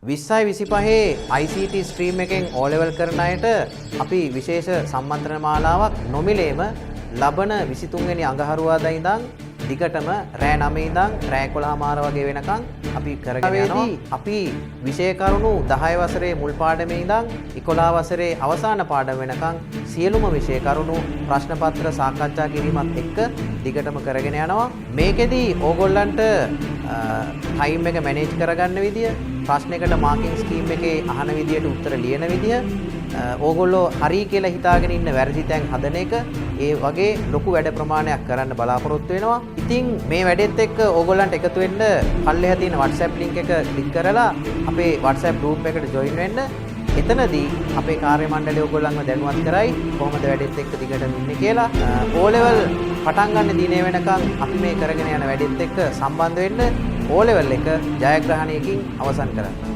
2025 ICT stream එකෙන් O level කරන අයට අපි විශේෂ සම්මන්ත්‍රණ මාලාවක් නොමිලේම ලබන 23 වෙනි අඟහරුවාදා ඉඳන් දිගටම රෑ 9 ඉඳන් රෑ 11:00 වගේ වෙනකන් අපි කරගෙන යනවා. අපි විෂය කරුණු 10 වසරේ මුල් පාඩමේ ඉඳන් 11 වසරේ අවසාන පාඩම වෙනකන් සියලුම විෂය කරුණු ප්‍රශ්න පත්‍ර සාකච්ඡා කිරීමත් එක්ක දිගටම කරගෙන යනවා. මේකෙදි ඕගොල්ලන්ට ටයිම් එක මැනේජ් කරගන්න විදිය, ප්‍රශ්නයකට මාකින් ස්කීම් එකේ අහන විදියට උත්තර ලියන විදිය, ඕගොල්ලෝ හරි කියලා හිතාගෙන ඉන්න වැරදි තැන් හදන එක, ඒ වගේ ලොකු වැඩ ප්‍රමාණයක් කරන්න බලාපොරොත්තු වෙනවා. ඉතින් මේ වැඩෙත් එක්ක ඕගොල්ලන්ට එකතු වෙන්න පල්ලෙහා තියෙන WhatsApp link එක ක්ලික් කරලා අපේ WhatsApp group එකට join වෙන්න. එතනදී අපේ කාර්ය මණ්ඩලය ඕගොල්ලන්ව දැනුවත් කරයි කොහොමද වැඩෙත් එක්ක දිගටම ඉන්නේ කියලා. O level පටන් ගන්න දිනේ වෙනකන් අපි මේ කරගෙන යන වැඩෙත් එක්ක සම්බන්ධ වෙන්න O level එක ජයග්‍රහණයකින් අවසන් කරන්න.